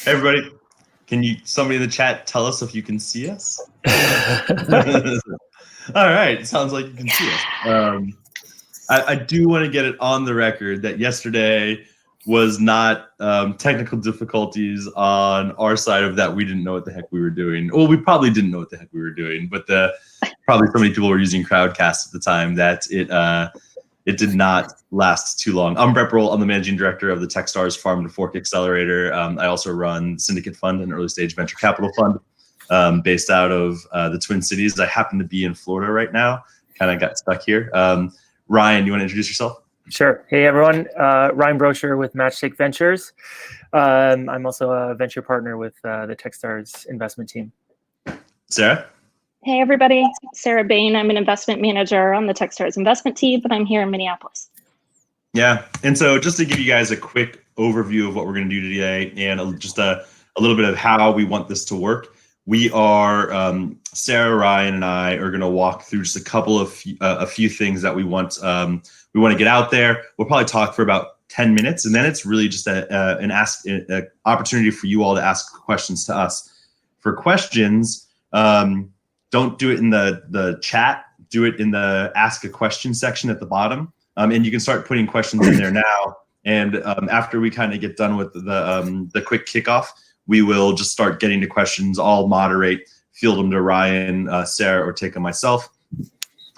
Hey everybody, somebody in the chat tell us if you can see us? All right, sounds like you can see us. I do want to get it on the record that yesterday was not technical difficulties on our side of that. We didn't know what the heck we were doing. Well, we probably didn't know what the heck we were doing, but probably so many people were using Crowdcast at the time that it did not last too long. I'm Brohl. I'm the managing director of the Techstars Farm to Fork Accelerator. I also run Syndicate Fund, an early stage venture capital fund based out of the Twin Cities. I happen to be in Florida right now. Kind of got stuck here. Ryan, you want to introduce yourself? Sure. Hey, everyone. Ryan Broshar with Matchstick Ventures. I'm also a venture partner with the Techstars investment team. Sarah? Hey, everybody. Sarah Bain. I'm an investment manager on the Techstars investment team, but I'm here in Minneapolis. Yeah. And so just to give you guys a quick overview of what we're going to do today and just a little bit of how we want this to work. We are, Sarah, Ryan, and I are going to walk through just a few things that we want to get out there. We'll probably talk for about 10 minutes, and then it's really just an opportunity for you all to ask questions to us. For questions, don't do it in the chat. Do it in the ask a question section at the bottom, and you can start putting questions in there now. And after we kind of get done with the quick kickoff, we will just start getting to questions. I'll moderate, field them to Ryan, Sarah, or take them myself.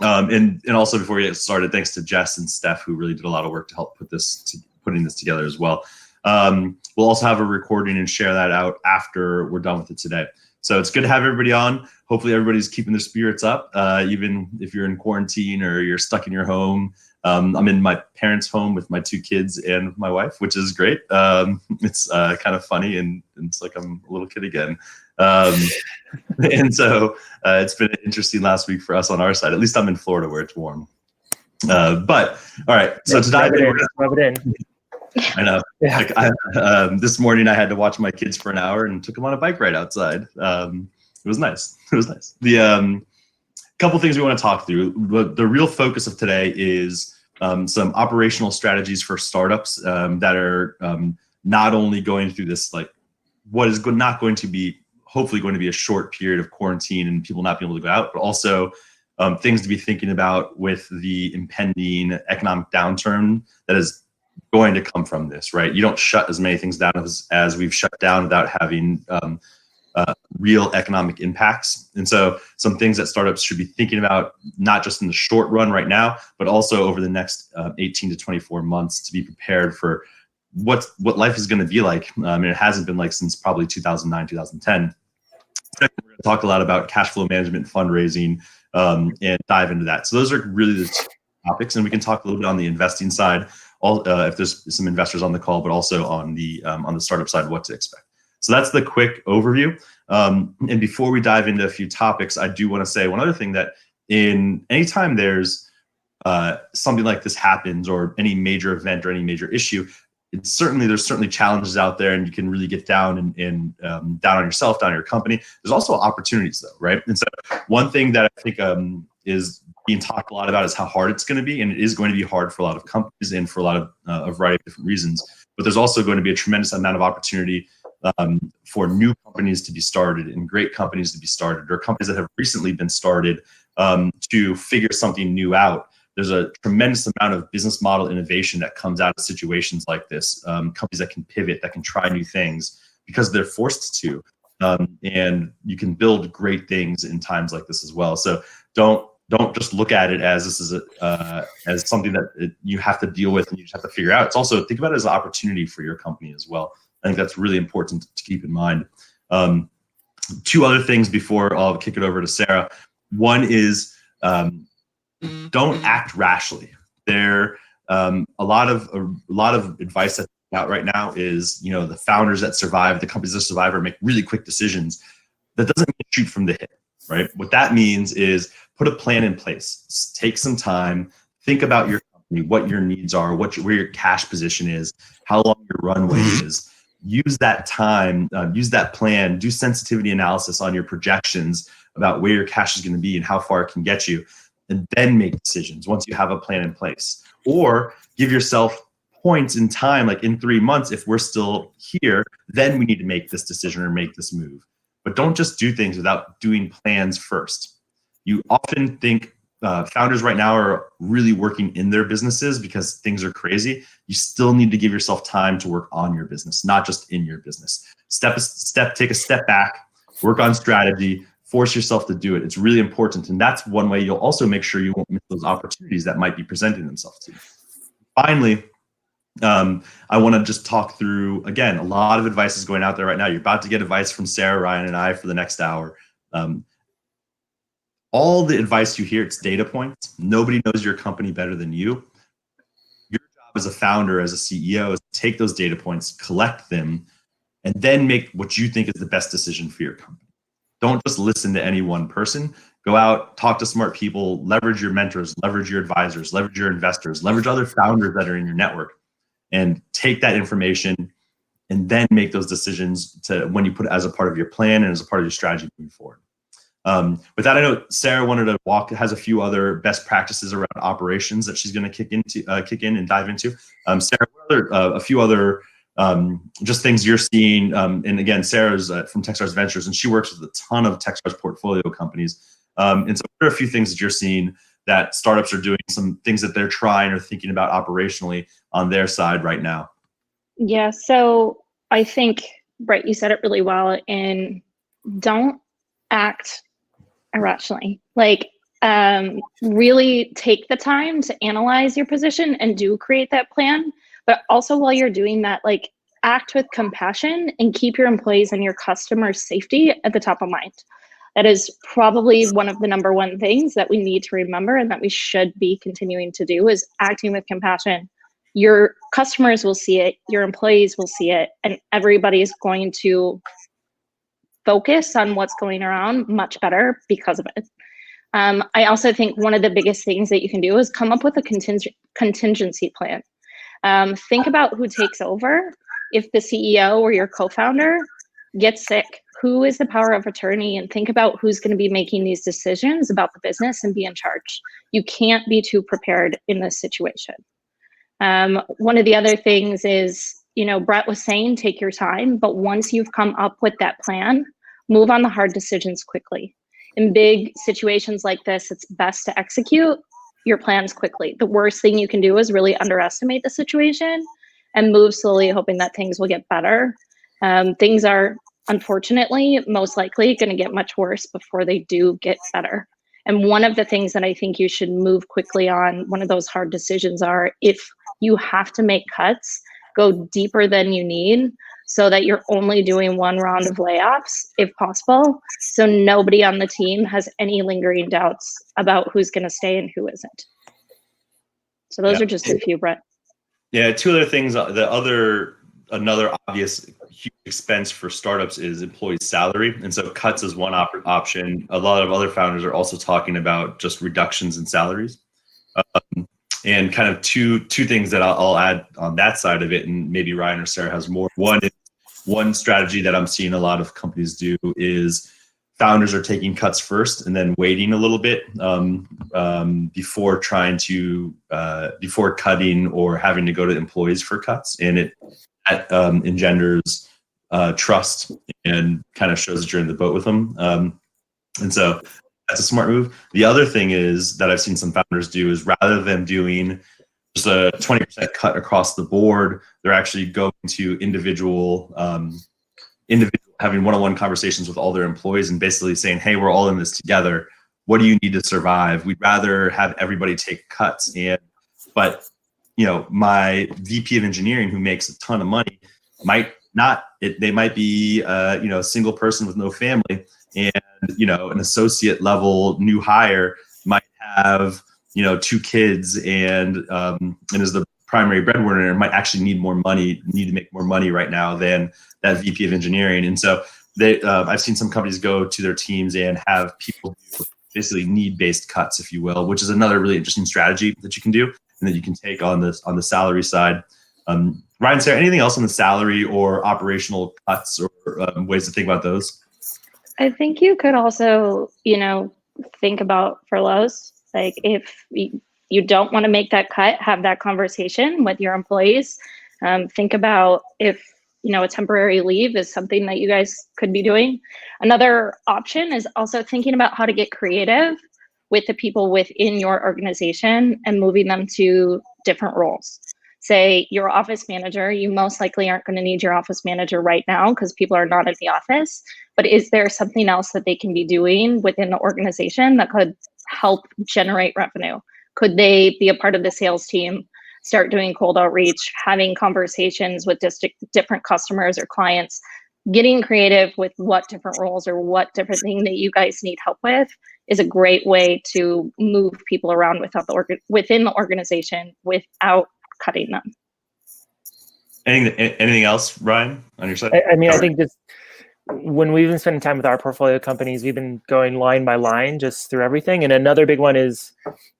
And also before we get started, thanks to Jess and Steph, who really did a lot of work to help putting this together as well. We'll also have a recording and share that out after we're done with it today. So it's good to have everybody on. Hopefully everybody's keeping their spirits up, even if you're in quarantine or you're stuck in your home. I'm in my parents' home with my 2 kids and my wife, which is great. It's kind of funny, and it's like I'm a little kid again. And so it's been an interesting last week for us on our side. At least I'm in Florida where it's warm. But all right, so to dive in, rub it in. I know. Yeah. Like this morning I had to watch my kids for an hour and took them on a bike ride outside. It was nice. It was nice. The couple things we want to talk through. The real focus of today is some operational strategies for startups that are not only going through this, like what is not going to be, hopefully going to be a short period of quarantine and people not being able to go out, but also things to be thinking about with the impending economic downturn that is going to come from this, right? You don't shut as many things down as we've shut down without having real economic impacts. And so some things that startups should be thinking about, not just in the short run right now, but also over the next 18 to 24 months to be prepared for what life is going to be like. And it hasn't been like since probably 2009, 2010. We're going to talk a lot about cash flow management, fundraising, and dive into that. So those are really the 2 topics, and we can talk a little bit on the investing side, if there's some investors on the call, but also on the startup side, what to expect. So that's the quick overview. And before we dive into a few topics, I do want to say one other thing, that anytime there's something like this happens, or any major event or any major issue, there's certainly challenges out there, and you can really get down and down on yourself, down on your company. There's also opportunities though, right? And so one thing that I think is being talked a lot about is how hard it's going to be, and it is going to be hard for a lot of companies and for a lot of a variety of different reasons. But there's also going to be a tremendous amount of opportunity for new companies to be started and great companies to be started, or companies that have recently been started to figure something new out. There's a tremendous amount of business model innovation that comes out of situations like this. Companies that can pivot, that can try new things because they're forced to. And you can build great things in times like this as well. So don't just look at it as this is as something that you have to deal with and you just have to figure out. It's also, think about it as an opportunity for your company as well. I think that's really important to keep in mind. 2 other things before I'll kick it over to Sarah. One is don't act rashly. There a lot of advice that's out right now is, the founders that survive, the companies that survive, or make really quick decisions. That doesn't mean shoot from the hip, right? What that means is put a plan in place. Take some time, think about your company, what your needs are, where your cash position is, how long your runway is. Use that time, use that plan, do sensitivity analysis on your projections about where your cash is going to be and how far it can get you, and then make decisions once you have a plan in place. Or give yourself points in time, like in 3 months, if we're still here, then we need to make this decision or make this move. But don't just do things without doing plans first. You often think founders right now are really working in their businesses because things are crazy. You still need to give yourself time to work on your business, not just in your business. Take a step back, work on strategy, force yourself to do it. It's really important. And that's one way you'll also make sure you won't miss those opportunities that might be presenting themselves to you. Finally, I want to just talk through, again, a lot of advice is going out there right now. You're about to get advice from Sarah, Ryan, and I for the next hour. All the advice you hear, it's data points. Nobody knows your company better than you. Your job as a founder, as a CEO, is to take those data points, collect them, and then make what you think is the best decision for your company. Don't just listen to any one person. Go out, talk to smart people, leverage your mentors, leverage your advisors, leverage your investors, leverage other founders that are in your network, and take that information and then make those decisions to when you put it as a part of your plan and as a part of your strategy moving forward. With that, I know Sarah wanted to has a few other best practices around operations that she's going to kick in and dive into. Sarah, what are a few other just things you're seeing? And again, Sarah's from Techstars Ventures, and she works with a ton of Techstars portfolio companies. And so what are a few things that you're seeing that startups are doing, some things that they're trying or thinking about operationally on their side right now? Yeah, so I think, Brett, you said it really well, and don't act irrationally. Like, really take the time to analyze your position and do create that plan. But also while you're doing that, like, act with compassion and keep your employees and your customers' safety at the top of mind. That is probably one of the number one things that we need to remember and that we should be continuing to do, is acting with compassion. Your customers will see it, your employees will see it, and everybody is going to focus on what's going around much better because of it. I also think one of the biggest things that you can do is come up with a contingency plan. Think about who takes over. If the CEO or your co-founder gets sick, who is the power of attorney? And think about who's going to be making these decisions about the business and be in charge. You can't be too prepared in this situation. One of the other things is, Brett was saying, take your time, but once you've come up with that plan, move on the hard decisions quickly. In big situations like this, it's best to execute your plans quickly. The worst thing you can do is really underestimate the situation and move slowly, hoping that things will get better. Things are, unfortunately, most likely going to get much worse before they do get better. And one of the things that I think you should move quickly on, one of those hard decisions are, if you have to make cuts, go deeper than you need so that you're only doing one round of layoffs if possible. So nobody on the team has any lingering doubts about who's going to stay and who isn't. So those are just a few, Brett. Yeah, two other things. Another obvious huge expense for startups is employee salary. And so cuts is one option. A lot of other founders are also talking about just reductions in salaries. And kind of two things that I'll add on that side of it, and maybe Ryan or Sarah has more. One strategy that I'm seeing a lot of companies do is founders are taking cuts first and then waiting a little bit before cutting or having to go to employees for cuts, and it engenders trust and kind of shows that you're in the boat with them. And so that's a smart move. The other thing is that I've seen some founders do is, rather than doing just a 20% cut across the board, they're actually going to individual having one-on-one conversations with all their employees and basically saying, hey, we're all in this together. What do you need to survive? We'd rather have everybody take cuts. But my VP of engineering, who makes a ton of money, might not. They might be a single person with no family, and an associate level new hire might have 2 kids and is the primary breadwinner, and might actually need to make more money right now than that VP of engineering. And so I've seen some companies go to their teams and have people do basically need-based cuts, if you will, which is another really interesting strategy that you can do and that you can take on the salary side. Ryan, Sarah, anything else on the salary or operational cuts or ways to think about those? I think you could also, think about furloughs. Like, if you don't want to make that cut, have that conversation with your employees. Think about if, a temporary leave is something that you guys could be doing. Another option is also thinking about how to get creative with the people within your organization and moving them to different roles. Say your office manager, you most likely aren't going to need your office manager right now because people are not in the office, but is there something else that they can be doing within the organization that could help generate revenue? Could they be a part of the sales team, start doing cold outreach, having conversations with different customers or clients, getting creative with what different roles or what different thing that you guys need help with is a great way to move people around within the organization without cutting them. Anything else, Ryan, on your side? I think just when we've been spending time with our portfolio companies, we've been going line by line just through everything. And another big one is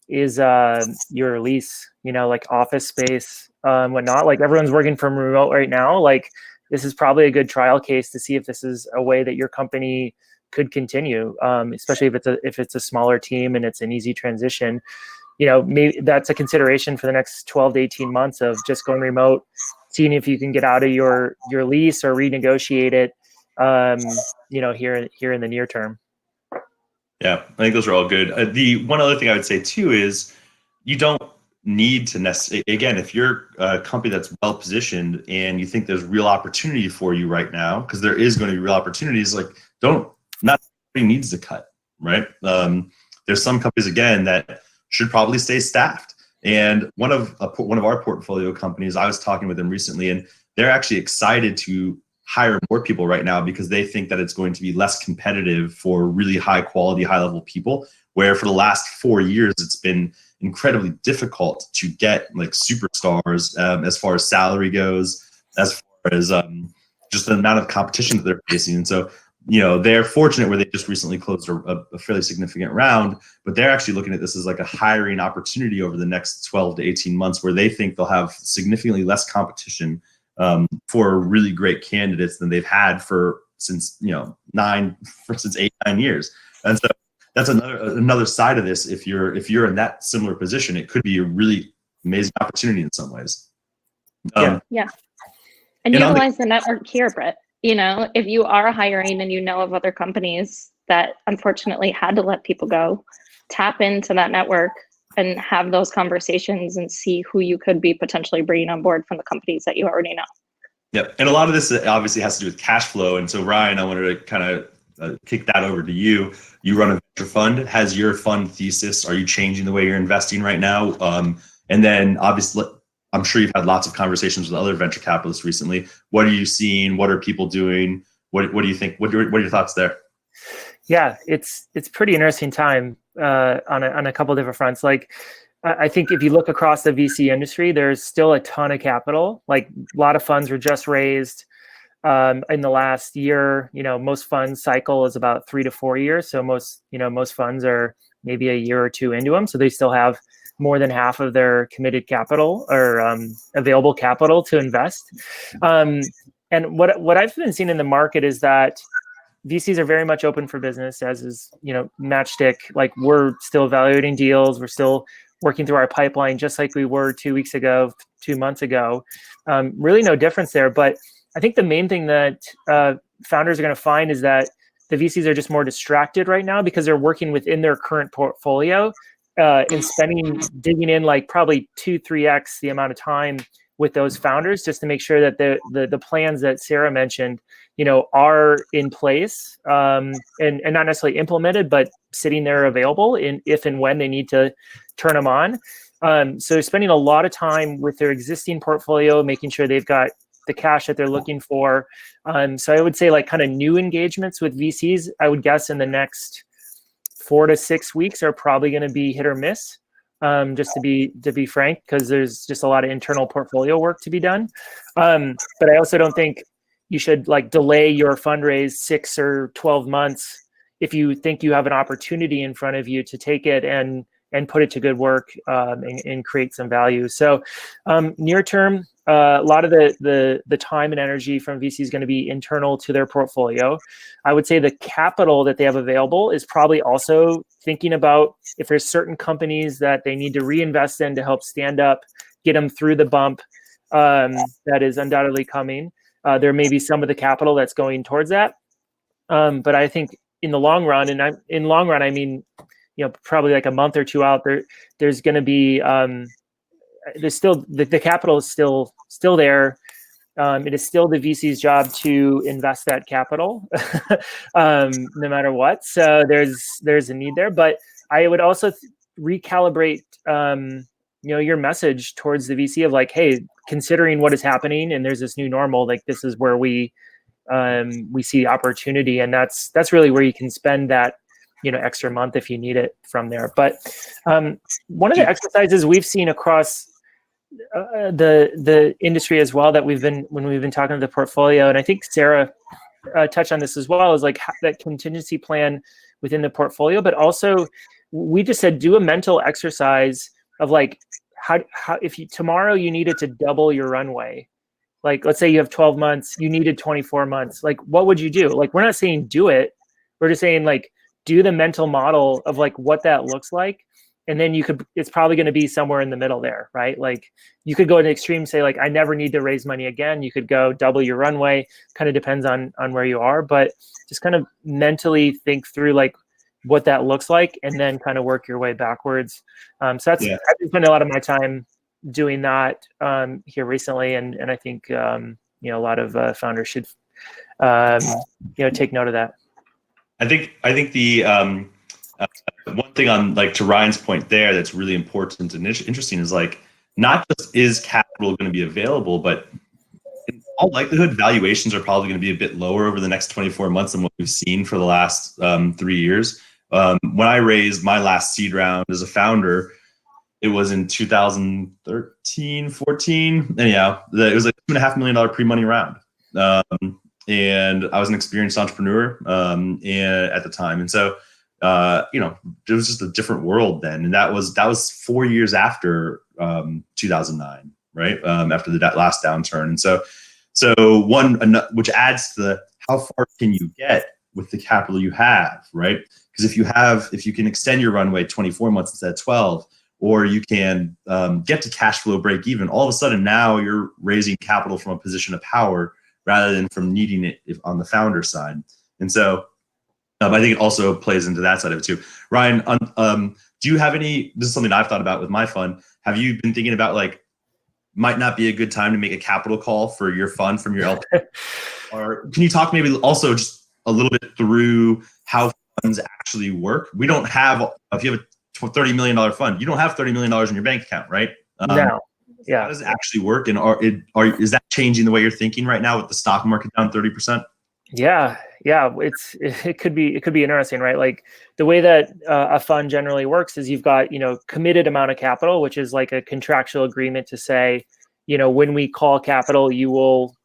your lease, like office space, whatnot. Like everyone's working from remote right now. Like this is probably a good trial case to see if this is a way that your company could continue, especially if it's a smaller team and it's an easy transition. Maybe that's a consideration for the next 12 to 18 months of just going remote, seeing if you can get out of your lease or renegotiate it, here in the near term. Yeah, I think those are all good. The one other thing I would say too is you don't need to necessarily, again, if you're a company that's well positioned and you think there's real opportunity for you right now, because there is going to be real opportunities, like not everybody needs to cut, right? There's some companies, again, that should probably stay staffed. And one of our portfolio companies, I was talking with them recently, and they're actually excited to hire more people right now because they think that it's going to be less competitive for really high quality, high level people, where for the last 4 years, it's been incredibly difficult to get like superstars as far as salary goes, as far as just the amount of competition that they're facing. And so, they're fortunate where they just recently closed a fairly significant round, but they're actually looking at this as like a hiring opportunity over the next 12 to 18 months where they think they'll have significantly less competition for really great candidates than they've had since 8-9 years. And so that's another side of this. If you're in that similar position, it could be a really amazing opportunity in some ways. And utilize the network here, Brett. If you are hiring and you know of other companies that unfortunately had to let people go, tap into that network and have those conversations and see who you could be potentially bringing on board from the companies that you already know. Yep. And a lot of this obviously has to do with cash flow. And so, Ryan, I wanted to kind of kick that over to you. You run a venture fund. Has your fund thesis, are you changing the way you're investing right now? And then obviously, I'm sure you've had lots of conversations with other venture capitalists recently. What are you seeing? What are people doing? What do you think? What are your thoughts there? Yeah, it's pretty interesting time on a couple of different fronts. Like, I think if you look across the VC industry, there's still a ton of capital. Like a lot of funds were just raised in the last year. Most funds cycle is about 3 to 4 years. So most funds are maybe a year or two into them. So they still have more than half of their committed capital or available capital to invest. And what I've been seeing in the market is that VCs are very much open for business, as is, Matchstick. Like we're still evaluating deals. We're still working through our pipeline, just like we were 2 weeks ago, 2 months ago. Really no difference there. But I think the main thing that founders are going to find is that the VCs are just more distracted right now because they're working within their current portfolio and digging in like probably 2-3x the amount of time with those founders just to make sure that the plans that Sarah mentioned, are in place and not necessarily implemented, but sitting there available if and when they need to turn them on. So spending a lot of time with their existing portfolio, making sure they've got the cash that they're looking for. So I would say like kind of new engagements with VCs, I would guess in the next 4 to 6 weeks are probably going to be hit or miss, just to be frank, because there's just a lot of internal portfolio work to be done. But I also don't think you should like delay your fundraise 6 or 12 months if you think you have an opportunity in front of you to take it and put it to good work and create some value. So near term, a lot of the time and energy from VC is going to be internal to their portfolio. I would say the capital that they have available is probably also thinking about if there's certain companies that they need to reinvest in to help stand up, get them through the bump that is undoubtedly coming. There may be some of the capital that's going towards that. But I think in the long run, and I mean, probably like a month or two out, there's going to be there's still the capital is still there. It is still the VC's job to invest that capital, no matter what. So there's a need there, but I would also recalibrate your message towards the VC of like, hey, considering what is happening and there's this new normal, like this is where we see opportunity, and that's really where you can spend that extra month if you need it from there. But one of the exercises we've seen across the industry as well that when we've been talking to the portfolio, and I think Sarah touched on this as well, is like that contingency plan within the portfolio, but also we just said do a mental exercise of like how if tomorrow you needed to double your runway. Like, let's say you have 12 months, you needed 24 months. Like, what would you do? Like, we're not saying do it. We're just saying like, do the mental model of like what that looks like. And then it's probably going to be somewhere in the middle there, right? Like you could go to an extreme, say like, I never need to raise money again. You could go double your runway, kind of depends on where you are, but just kind of mentally think through like what that looks like and then kind of work your way backwards. So I've been spending a lot of my time doing that here recently, and I think a lot of founders should take note of that. I think the one thing on like to Ryan's point there that's really important and interesting is like not just is capital going to be available, but in all likelihood valuations are probably going to be a bit lower over the next 24 months than what we've seen for the last 3 years. When I raised my last seed round as a founder, it was in 2013, 14. Anyhow, it was like $2.5 million pre-money round. And I was an experienced entrepreneur at the time. And so, it was just a different world then. And that was 4 years after 2009, right? After the last downturn. And so which adds to the how far can you get with the capital you have, right? Because if you can extend your runway 24 months instead of 12, or you can get to cash flow break even, all of a sudden now you're raising capital from a position of power rather than from needing it on the founder side. And so I think it also plays into that side of it too. Ryan, do you have this is something I've thought about with my fund. Have you been thinking about like, might not be a good time to make a capital call for your fund from your LP? Or can you talk maybe also just a little bit through how funds actually work? We don't have, if you have a $30 million fund, you don't have $30 million in your bank account, right? No. Yeah. How does it actually work? And is that changing the way you're thinking right now with the stock market down 30%? Yeah. It could be interesting, right? Like the way that a fund generally works is you've got, committed amount of capital, which is like a contractual agreement to say, when we call capital, you will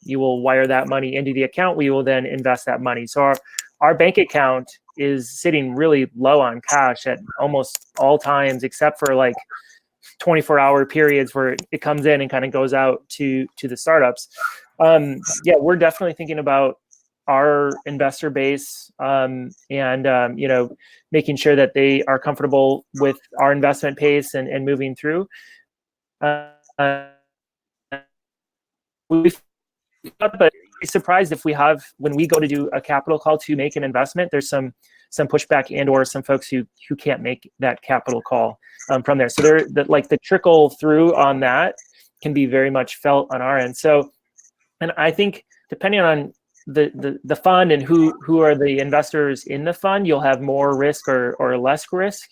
wire that money into the account. We will then invest that money. So our bank account is sitting really low on cash at almost all times, except for like 24-hour periods where it comes in and kind of goes out to the startups. We're definitely thinking about our investor base and making sure that they are comfortable with our investment pace and moving through. But be surprised if when we go to do a capital call to make an investment, there's some pushback and or some folks who can't make that capital call from there. So the trickle through on that can be very much felt on our end. So, and I think depending on the fund and who are the investors in the fund, you'll have more risk or less risk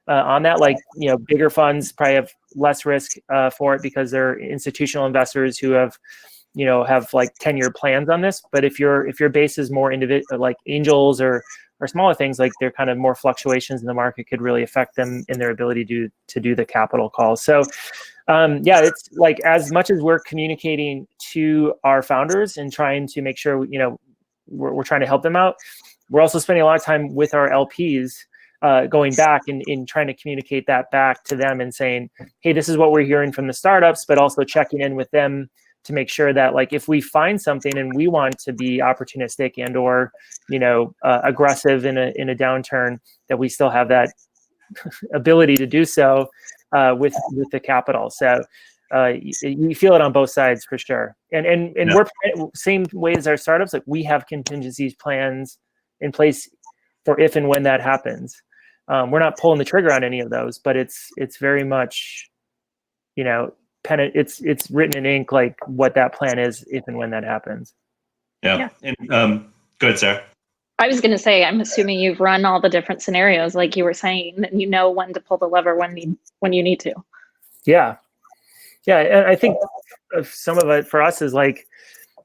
on that. Like, bigger funds probably have less risk for it because they're institutional investors who have like 10-year plans on this. But if your base is more individual, like angels or smaller things, like they're kind of more fluctuations in the market could really affect them in their ability to do the capital call. So it's like as much as we're communicating to our founders and trying to make sure, we're trying to help them out, we're also spending a lot of time with our LPs going back and trying to communicate that back to them and saying, hey, this is what we're hearing from the startups, but also checking in with them to make sure that like if we find something and we want to be opportunistic and or aggressive in a downturn, that we still have that ability to do so with the capital. So you feel it on both sides for sure. And we're same way as our startups, like we have contingencies plans in place for if and when that happens. We're not pulling the trigger on any of those, but it's very much, it's written in ink, like what that plan is if and when that happens. Yeah. And go ahead, Sarah. I was going to say, I'm assuming you've run all the different scenarios, like you were saying, and you know when to pull the lever when you need to. Yeah. And I think some of it for us is like,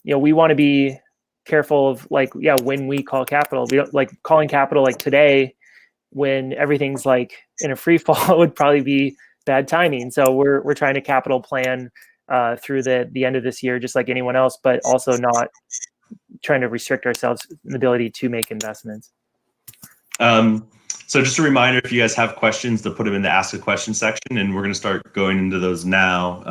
we want to be careful of like, when we call capital, we don't like calling capital like today when everything's like in a free fall would probably be bad timing. So we're trying to capital plan through the end of this year, just like anyone else, but also not trying to restrict ourselves the ability to make investments. So just a reminder, if you guys have questions, to put them in the ask a question section, and we're going to start going into those now.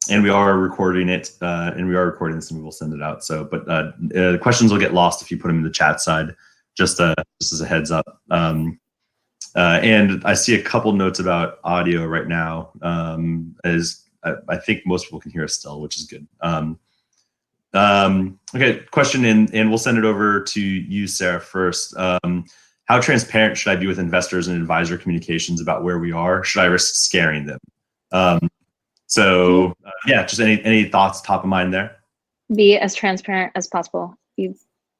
And we are recording it, and we are recording this, and we will send it out. So, but questions will get lost if you put them in the chat side, just as a heads up. And I see a couple notes about audio right now, as I think most people can hear us still, which is good. Okay, question, and we'll send it over to you, Sarah, first. How transparent should I be with investors and advisor communications about where we are? Should I risk scaring them? Just any thoughts top of mind there? Be as transparent as possible. You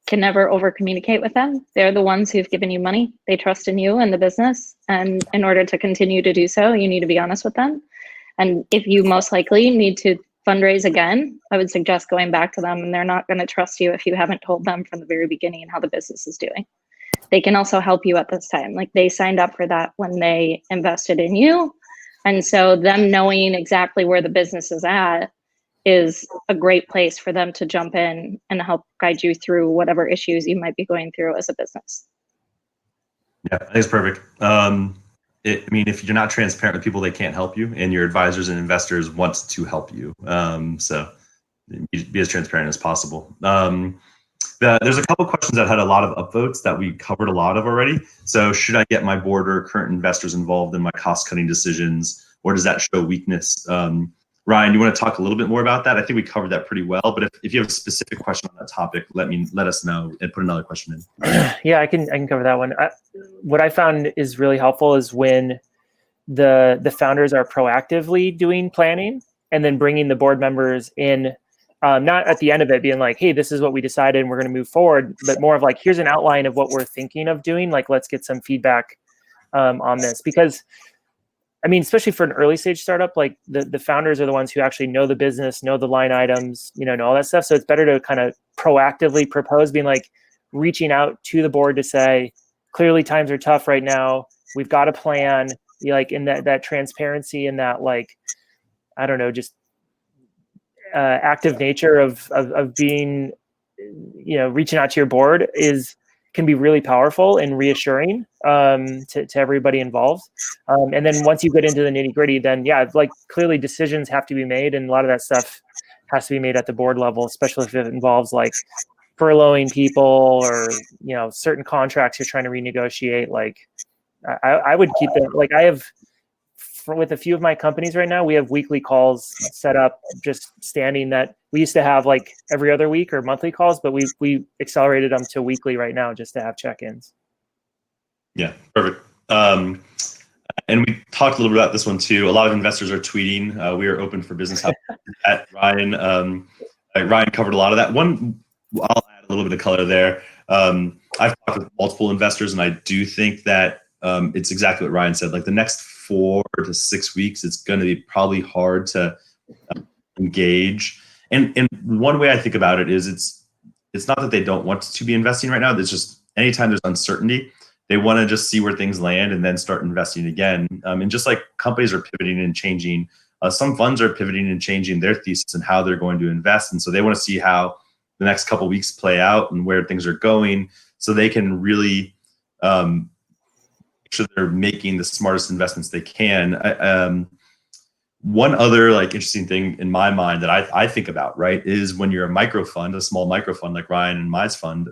can never over communicate with them. They're the ones who've given you money. They trust in you and the business. And in order to continue to do so, you need to be honest with them. And if you most likely need to fundraise again, I would suggest going back to them, and they're not going to trust you if you haven't told them from the very beginning how the business is doing. They can also help you at this time. Like they signed up for that when they invested in you. And so them knowing exactly where the business is at is a great place for them to jump in and help guide you through whatever issues you might be going through as a business. Yeah, I think it's perfect. If you're not transparent with people, they can't help you, and your advisors and investors want to help you. So be as transparent as possible. There's a couple questions that had a lot of upvotes that we covered a lot of already. So should I get my board or current investors involved in my cost-cutting decisions, or does that show weakness? Ryan, you want to talk a little bit more about that? I think we covered that pretty well, but if you have a specific question on that topic, let us know and put another question in. Yeah, I can cover that one. What I found is really helpful is when the founders are proactively doing planning and then bringing the board members in, not at the end of it being like, hey, this is what we decided and we're going to move forward, but more of like, here's an outline of what we're thinking of doing. Like, let's get some feedback on this, because especially for an early stage startup, like the founders are the ones who actually know the business, know the line items, know all that stuff. So it's better to kind of proactively propose, being like reaching out to the board to say, clearly times are tough right now. We've got a plan, like in that transparency and that, like, I don't know, just active nature of being, reaching out to your board can be really powerful and reassuring to everybody involved. And then once you get into the nitty gritty, then like clearly decisions have to be made, and a lot of that stuff has to be made at the board level, especially if it involves like furloughing people or certain contracts you're trying to renegotiate. Like I would keep it, like I have with a few of my companies right now, we have weekly calls set up, just standing that we used to have like every other week or monthly calls, but we accelerated them to weekly right now just to have check-ins. Yeah, perfect. And we talked a little bit about this one too. A lot of investors are tweeting. We are open for business at Ryan. Ryan covered a lot of that. One, I'll add a little bit of color there. I've talked with multiple investors, and I do think that it's exactly what Ryan said. Like the next 4 to 6 weeks, it's going to be probably hard to engage. And one way I think about it is it's not that they don't want to be investing right now. It's just anytime there's uncertainty, they want to just see where things land and then start investing again. And just like companies are pivoting and changing, some funds are pivoting and changing their thesis and how they're going to invest. And so they want to see how the next couple of weeks play out and where things are going, so they can really make sure they're making the smartest investments they can. One other like interesting thing in my mind that I think about, right, is when you're a micro fund, a small micro fund like Ryan and my fund,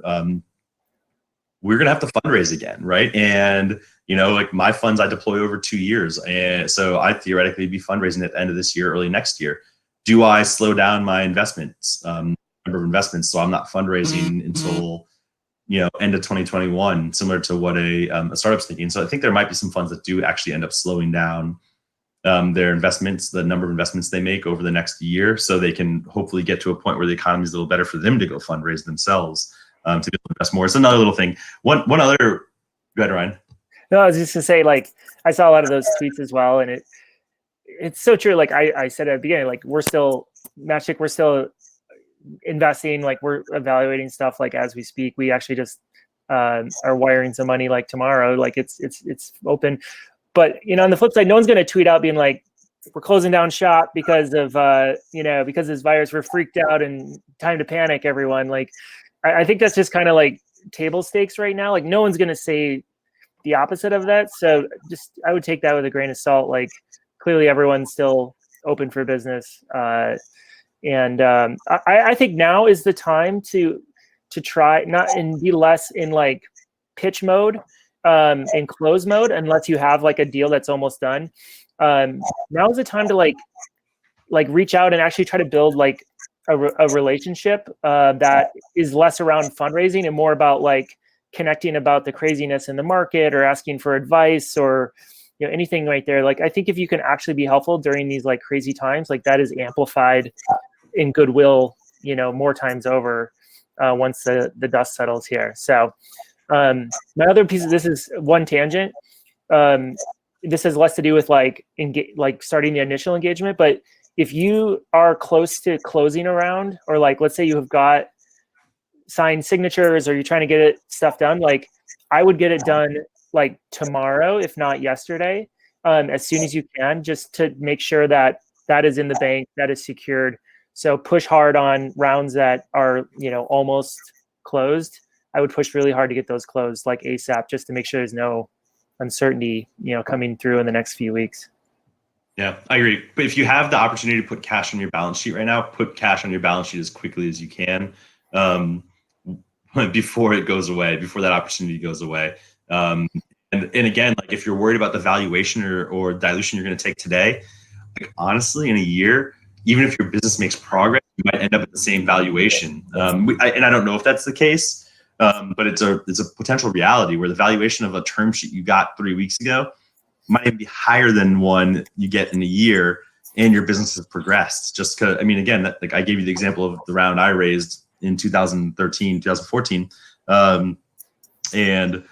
we're going to have to fundraise again, right? And, like my funds I deploy over 2 years. And so I theoretically be fundraising at the end of this year, early next year. Do I slow down my investments, number of investments, so I'm not fundraising until, end of 2021, similar to what a startup's thinking. So I think there might be some funds that do actually end up slowing down their investments, the number of investments they make over the next year, so they can hopefully get to a point where the economy is a little better for them to go fundraise themselves, to be able to invest more. It's another little thing. One other, go ahead, Ryan. No, I was just gonna say, like, I saw a lot of those tweets as well, and it's so true. Like I said at the beginning, like we're still Matchstick, we're still investing, like we're evaluating stuff like as we speak. We actually just are wiring some money like tomorrow. Like it's open. But on the flip side, no one's gonna tweet out being like, we're closing down shop because of because of this virus, we're freaked out and time to panic, everyone. Like I think that's just kind of like table stakes right now. Like no one's gonna say the opposite of that. So just I would take that with a grain of salt. Like clearly everyone's still open for business. And I think now is the time to try not and be less in like pitch mode, in close mode, unless you have like a deal that's almost done. Now is the time to like reach out and actually try to build like a relationship that is less around fundraising and more about like connecting about the craziness in the market or asking for advice or anything right there. Like I think if you can actually be helpful during these like crazy times, like that is amplified in goodwill, more times over once the dust settles here. So my other piece of this is one tangent. This has less to do with like starting the initial engagement, but if you are close to closing a round, or like let's say you have got signed signatures or you're trying to get stuff done, like I would get it done like tomorrow, if not yesterday, as soon as you can, just to make sure that that is in the bank, that is secured. So push hard on rounds that are, almost closed. I would push really hard to get those closed like ASAP, just to make sure there's no uncertainty, coming through in the next few weeks. Yeah, I agree. But if you have the opportunity to put cash on your balance sheet right now, put cash on your balance sheet as quickly as you can, before it goes away, before that opportunity goes away. And again, like if you're worried about the valuation or dilution you're going to take today, like honestly, in a year, even if your business makes progress, you might end up at the same valuation. And I don't know if that's the case, but it's a potential reality where the valuation of a term sheet you got 3 weeks ago might even be higher than one you get in a year, and your business has progressed. Just because, again, like I gave you the example of the round I raised in 2013, 2014, and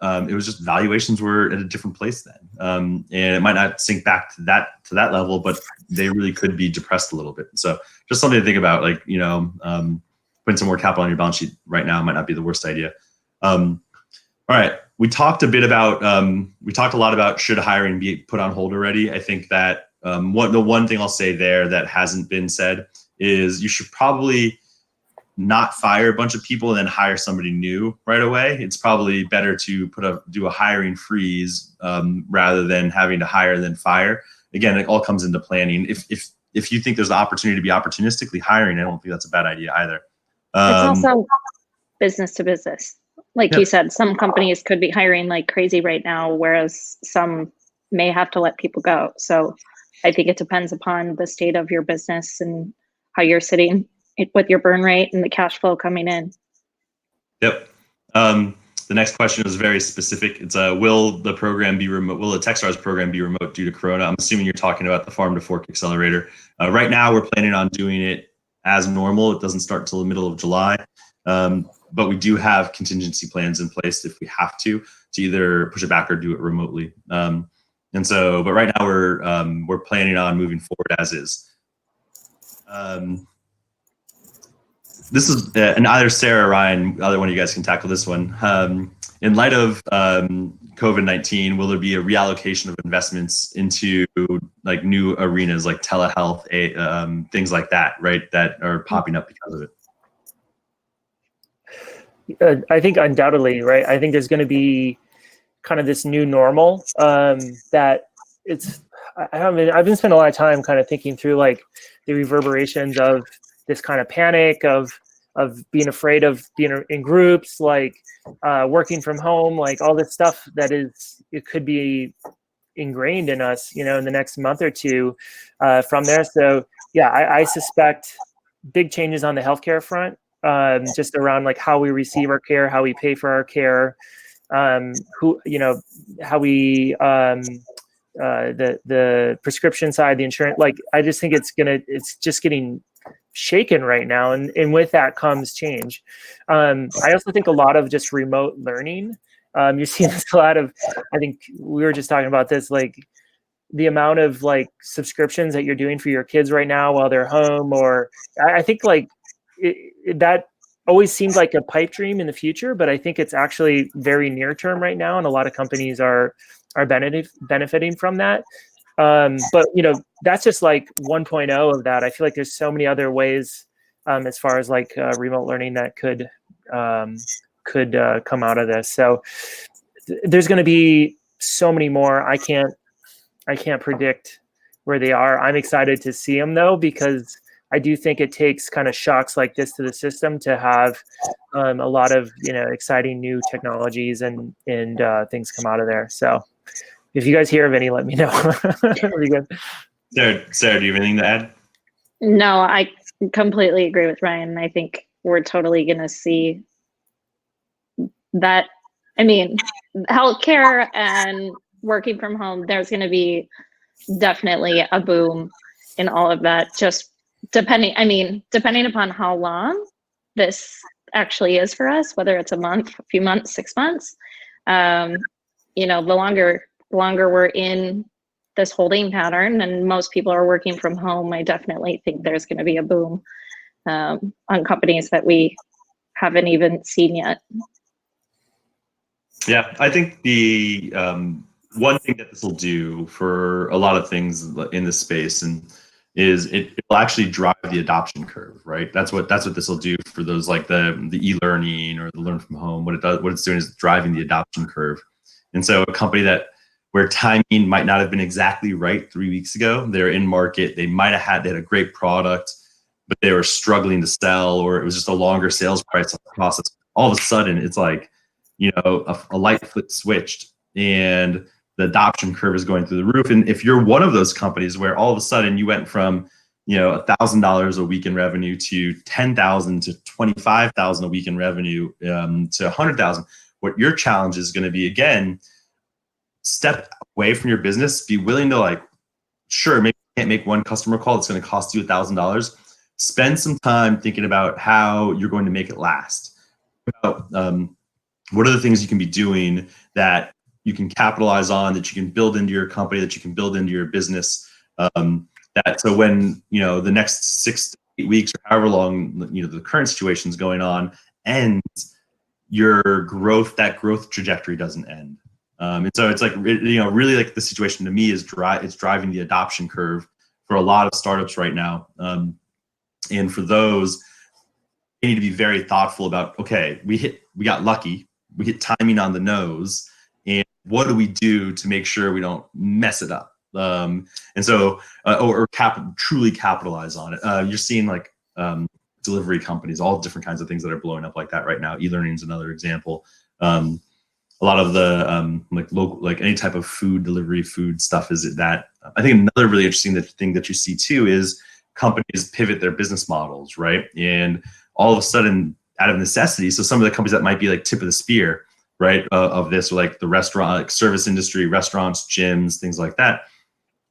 it was just valuations were at a different place then, and it might not sink back to that level, but they really could be depressed a little bit. So just something to think about, like putting some more capital on your balance sheet right now might not be the worst idea. All right, we talked a lot about should hiring be put on hold already. I think that the one thing I'll say there that hasn't been said is you should probably not fire a bunch of people and then hire somebody new right away. It's probably better to do a hiring freeze rather than having to hire and then fire. Again, it all comes into planning. If you think there's the opportunity to be opportunistically hiring, I don't think that's a bad idea either. It's also business to business. Like you said, some companies could be hiring like crazy right now, whereas some may have to let people go. So I think it depends upon the state of your business and how you're sitting with your burn rate and the cash flow coming in. Yep. The next question is very specific. It's will the program be remote? Will the Techstars program be remote due to Corona? I'm assuming you're talking about the Farm to Fork Accelerator. Right now, we're planning on doing it as normal. It doesn't start until the middle of July, but we do have contingency plans in place if we have to either push it back or do it remotely. But right now we're planning on moving forward as is. This is, and either Sarah or Ryan, either one of you guys can tackle this one. In light of COVID-19, will there be a reallocation of investments into like new arenas like telehealth, things like that, right, that are popping up because of it? I think undoubtedly, right? I think there's going to be kind of this new normal that I've been spending a lot of time kind of thinking through like the reverberations of this kind of panic of being afraid of being in groups, like working from home, like all this stuff it could be ingrained in us, in the next month or two from there. So yeah, I suspect big changes on the healthcare front, just around like how we receive our care, how we pay for our care, how we the prescription side, the insurance. Like I just think it's just getting shaken right now, and with that comes change. I also think a lot of just remote learning. You're seeing this a lot of. I think we were just talking about this, like the amount of like subscriptions that you're doing for your kids right now while they're home, or I think like that always seemed like a pipe dream in the future, but I think it's actually very near term right now, and a lot of companies are benefiting from that. But that's just like 1.0 of that. I feel like there's so many other ways as far as like remote learning that could come out of this. So there's going to be so many more. I can't predict where they are. I'm excited to see them though, because I do think it takes kind of shocks like this to the system to have a lot of exciting new technologies and things come out of there. So if you guys hear of any, let me know. That'd be good. Sarah, do you have anything to add? No, I completely agree with Ryan. I think we're totally going to see that. I mean, healthcare and working from home, there's going to be definitely a boom in all of that. Just depending upon how long this actually is for us, whether it's a month, a few months, 6 months, the longer we're in this holding pattern and most people are working from home, I definitely think there's going to be a boom on companies that we haven't even seen yet. Yeah, I think the one thing that this will do for a lot of things in this space is it will actually drive the adoption curve, right? That's what this will do for those like the e-learning or the learn from home. What it's doing is driving the adoption curve. And so a company where timing might not have been exactly right 3 weeks ago, they're in market, they had a great product, but they were struggling to sell, or it was just a longer sales process. All of a sudden, it's like, a light flip switched and the adoption curve is going through the roof. And if you're one of those companies where all of a sudden you went from, $1,000 a week in revenue to 10,000 to 25,000 a week in revenue to 100,000, what your challenge is going to be, again, step away from your business, be willing to sure, maybe you can't make one customer call that's going to cost you $1,000. Spend some time thinking about how you're going to make it last. What are the things you can be doing that you can capitalize on, that you can build into your company, that you can build into your business, so when the next 6 to 8 weeks or however long the current situation is going on ends, that growth trajectory doesn't end. And so it's like really like the situation to me is it's driving the adoption curve for a lot of startups right now. And for those, they need to be very thoughtful about, okay, we got lucky, we hit timing on the nose, and what do we do to make sure we don't mess it up? And so, truly capitalize on it. You're seeing delivery companies, all different kinds of things that are blowing up like that right now. E-learning is another example. A lot of the local, any type of food delivery, food stuff is that. I think another really interesting thing that you see too is companies pivot their business models, right? And all of a sudden, out of necessity, so some of the companies that might be tip of the spear, right, of this, or the restaurant, service industry, restaurants, gyms, things like that,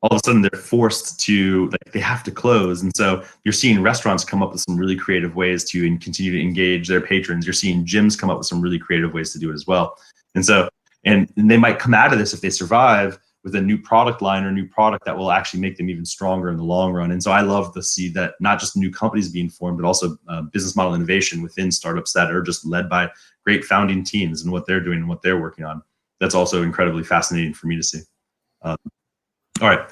all of a sudden they're forced to, they have to close. And so you're seeing restaurants come up with some really creative ways to continue to engage their patrons. You're seeing gyms come up with some really creative ways to do it as well. And so, and they might come out of this, if they survive, with a new product line or new product that will actually make them even stronger in the long run. And so I love to see that not just new companies being formed, but also business model innovation within startups that are just led by great founding teams and what they're doing and what they're working on. That's also incredibly fascinating for me to see. All right.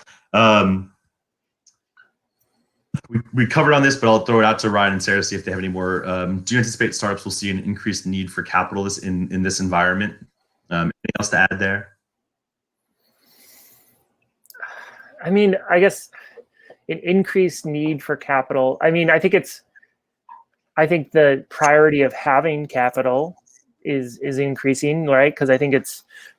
We covered on this, but I'll throw it out to Ryan and Sarah to see if they have any more. Do you anticipate startups will see an increased need for capital in this environment? Anything else to add there? I mean, I guess an increased need for capital. I mean, I think the priority of having capital is increasing, right? Because I think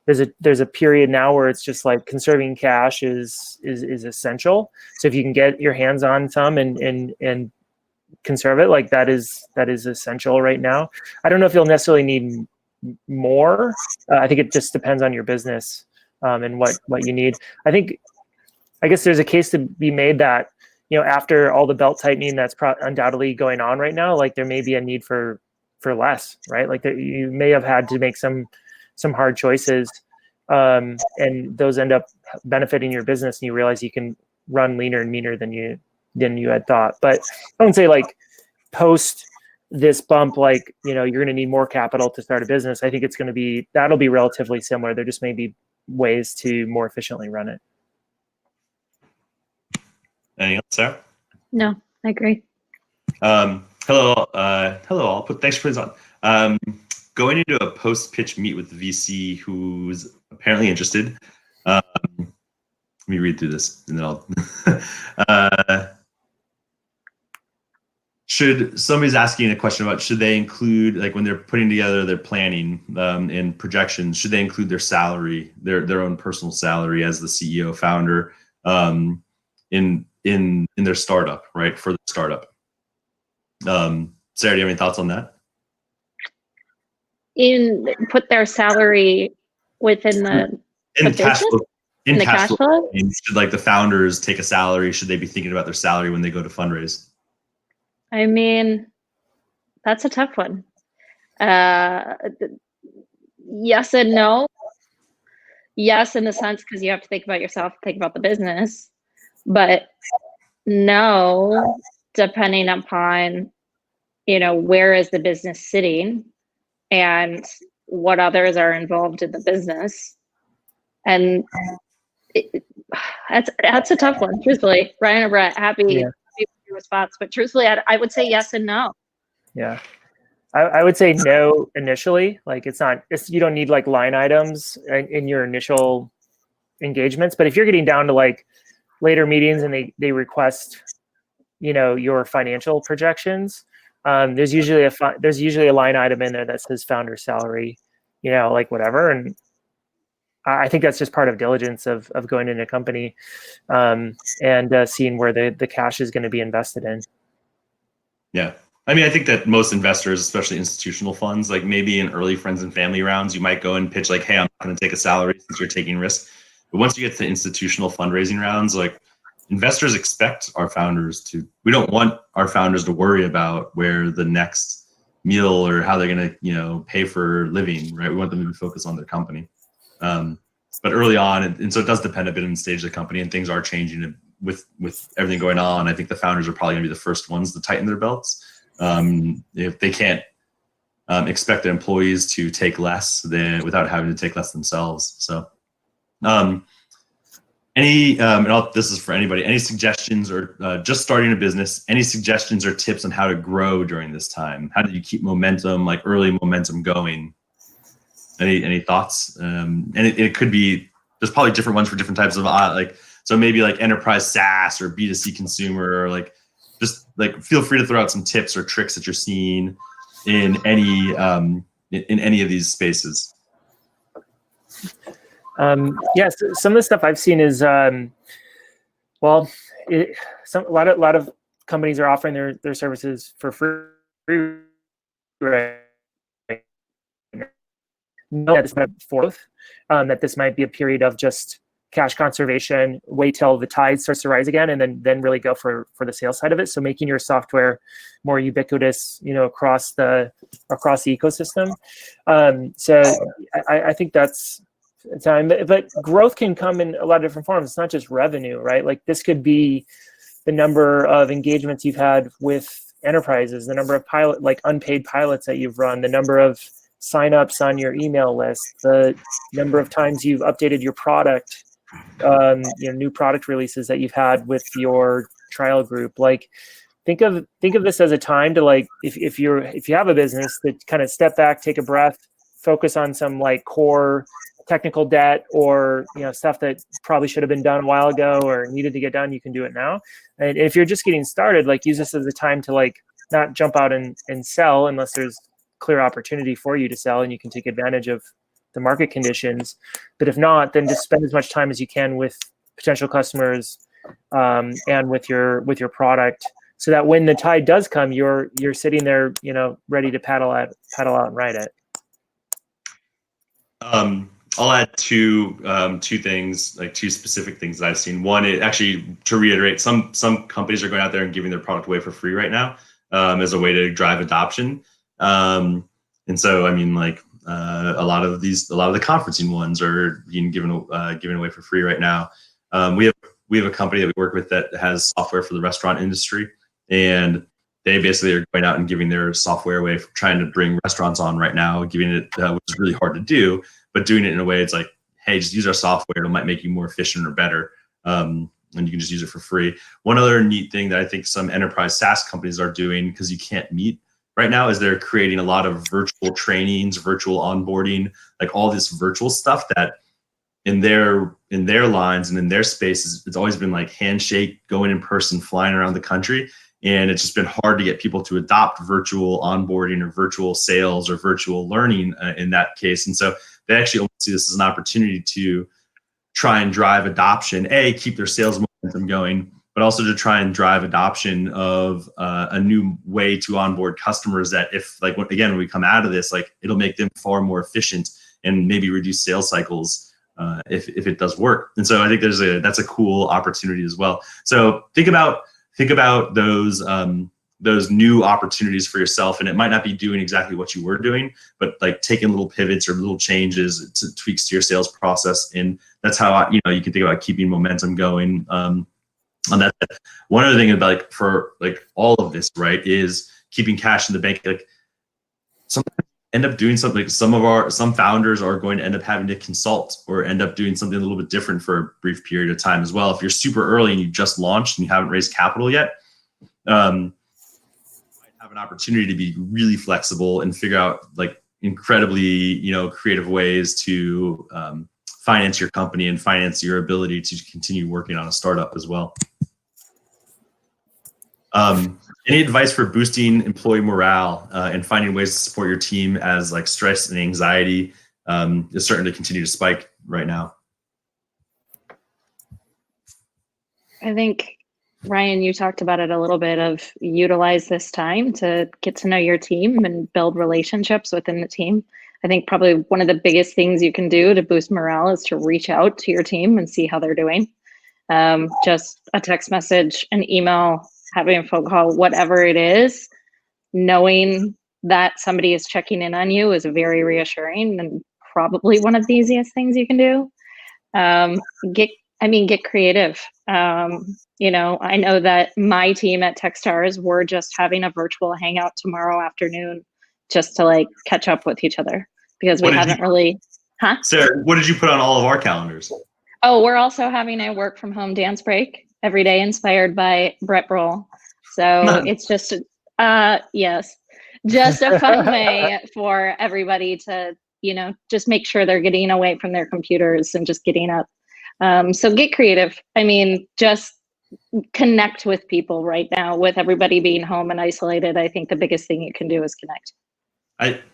there's a period now where it's just like conserving cash is essential. So if you can get your hands on some and conserve it, like that is essential right now. I don't know if you'll necessarily need more. I think it just depends on your business and what you need. I guess there's a case to be made that, after all the belt tightening that's undoubtedly going on right now, like there may be a need for less, right? Like you may have had to make some hard choices, and those end up benefiting your business, and you realize you can run leaner and meaner than you had thought. But I wouldn't say like post this bump, like, you're going to need more capital to start a business. I think that'll be relatively similar. There just may be ways to more efficiently run it. Anything else, Sarah? No, I agree. Hello all. Thanks for putting this on. Going into a post-pitch meet with the VC who's apparently interested. Let me read through this, and then I'll. Somebody's asking a question about, should they include, like when they're putting together their planning and projections, should they include their salary, their own personal salary as the CEO founder in their startup, right? For the startup. Sarah, do you have any thoughts on that? Put their salary within the cash flow. In the cash flow? Should like the founders take a salary? Should they be thinking about their salary when they go to fundraise? I mean, that's a tough one. Yes and no. Yes, in the sense, because you have to think about yourself, think about the business. But no, depending upon, where is the business sitting and what others are involved in the business. And that's a tough one, truthfully. Ryan or Brett, happy with your response. But truthfully, I would say yes and no. Yeah. I would say no initially. Like you don't need like line items in your initial engagements. But if you're getting down to like later meetings and they request, your financial projections, there's usually a line item in there that says founder salary, like whatever. And I think that's just part of diligence of going into a company and seeing where the cash is going to be invested in. Yeah. I mean, I think that most investors, especially institutional funds, like maybe in early friends and family rounds, you might go and pitch like, hey, I'm not going to take a salary since you're taking risk. But once you get to institutional fundraising rounds, like investors expect our founders we don't want our founders to worry about where the next meal or how they're going to, pay for living, right? We want them to focus on their company. But early on, and so it does depend a bit on the stage of the company, and things are changing with everything going on. I think the founders are probably going to be the first ones to tighten their belts. If they can't expect their employees to take less without having to take less themselves. So, this is for anybody, any suggestions or just starting a business, any suggestions or tips on how to grow during this time? How do you keep momentum, like early momentum going? Any thoughts? And it could be, there's probably different ones for different types of so maybe like enterprise SaaS or B2C consumer, or like just like feel free to throw out some tips or tricks that you're seeing in any of these spaces. Yes, some of the stuff I've seen is a lot of companies are offering their services for free. Right. That this might be a period of just cash conservation, wait till the tide starts to rise again, and then really go for the sales side of it. So making your software more ubiquitous, across the ecosystem. So I think that's time, but growth can come in a lot of different forms. It's not just revenue, right? Like this could be the number of engagements you've had with enterprises, the number of unpaid pilots that you've run, the number of signups on your email list, the number of times you've updated your product, new product releases that you've had with your trial group. Like think of this as a time to, like, if you have a business, that kind of step back, take a breath, focus on some like core technical debt or stuff that probably should have been done a while ago or needed to get done, you can do it now. And if you're just getting started, like use this as a time to like not jump out and sell unless there's clear opportunity for you to sell and you can take advantage of the market conditions. But if not, then just spend as much time as you can with potential customers and with your product, so that when the tide does come, you're sitting there, ready to paddle out and ride it. I'll add two things, like two specific things that I've seen. One, it actually, to reiterate, some companies are going out there and giving their product away for free right now as a way to drive adoption. And so, I mean, like a lot of the conferencing ones are being given away for free right now. We have a company that we work with that has software for the restaurant industry, and they basically are going out and giving their software away, for trying to bring restaurants on right now, giving it, which is really hard to do, but doing it in a way it's like, hey, just use our software. It might make you more efficient or better. And you can just use it for free. One other neat thing that I think some enterprise SaaS companies are doing, because you can't meet right now, is they're creating a lot of virtual trainings, virtual onboarding, like all this virtual stuff that in their lines and in their spaces, it's always been like handshake, going in person, flying around the country. And it's just been hard to get people to adopt virtual onboarding or virtual sales or virtual learning in that case. And so they actually see this as an opportunity to try and drive adoption, keep their sales momentum going, but also to try and drive adoption of a new way to onboard customers that, if like, again, when we come out of this, like it'll make them far more efficient and maybe reduce sales cycles if it does work. And so I think that's a cool opportunity as well. So think about those new opportunities for yourself, and it might not be doing exactly what you were doing, but like taking little pivots or little changes, tweaks to your sales process, and that's how you can think about keeping momentum going. On that, one other thing about like for like all of this, right, is keeping cash in the bank. Like sometimes end up doing something. Like some founders are going to end up having to consult or end up doing something a little bit different for a brief period of time as well. If you're super early and you just launched and you haven't raised capital yet, you might have an opportunity to be really flexible and figure out like incredibly, creative ways to finance your company and finance your ability to continue working on a startup as well. Any advice for boosting employee morale and finding ways to support your team as like stress and anxiety is starting to continue to spike right now? I think, Ryan, you talked about it a little bit, of utilize this time to get to know your team and build relationships within the team. I think probably one of the biggest things you can do to boost morale is to reach out to your team and see how they're doing. Just a text message, an email, having a phone call, whatever it is, knowing that somebody is checking in on you is very reassuring and probably one of the easiest things you can do. Get creative. I know that my team at Techstars, we're just having a virtual hangout tomorrow afternoon just to like catch up with each other, because we haven't really. Sarah, what did you put on all of our calendars? Oh, we're also having a work from home dance break every day, inspired by Brohl. So it's just, just a fun way for everybody to, just make sure they're getting away from their computers and just getting up. So get creative. I mean, just connect with people right now. With everybody being home and isolated, I think the biggest thing you can do is connect.